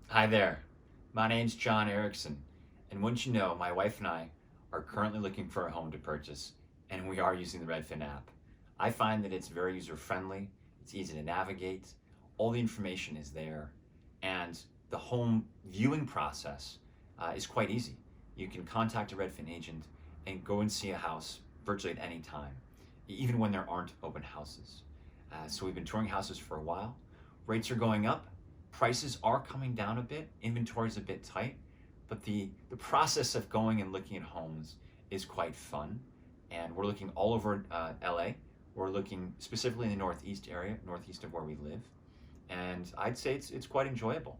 Hi there, my name's John Erickson, and wouldn't you know, my wife and I are currently looking for a home to purchase, and we are using the Redfin app. I find that it's very user friendly, it's easy to navigate, all the information is there, and the home viewing process is quite easy. You can contact a Redfin agent and go and see a house virtually at any time, even when there aren't open houses. So we've been touring houses for a while. Rates are going up, prices are coming down a bit, inventory is a bit tight, but the process of going and looking at homes is quite fun. And we're looking all over LA. We're looking specifically in the Northeast area, northeast of where we live. And I'd say it's quite enjoyable.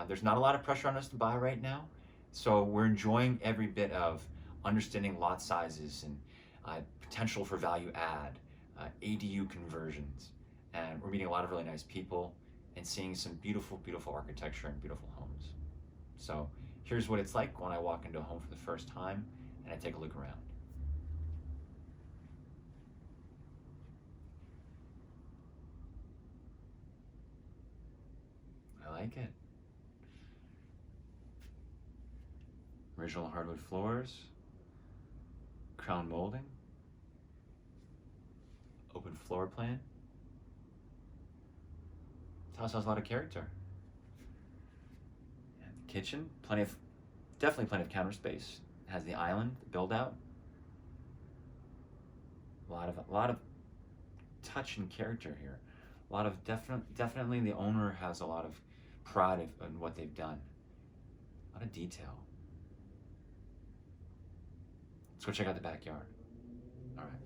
There's not a lot of pressure on us to buy right now, so we're enjoying every bit of understanding lot sizes and potential for value add, ADU conversions, and we're meeting a lot of really nice people and seeing some beautiful, beautiful architecture and beautiful homes. So here's what it's like when I walk into a home for the first time and I take a look around. I like it. Original hardwood floors, crown molding, open floor plan. This house has a lot of character. And the kitchen, definitely plenty of counter space. It has the island, the build out. A lot of touch and character here. A lot of definitely the owner has a lot of pride in what they've done. A lot of detail. Let's go check out the backyard. All right.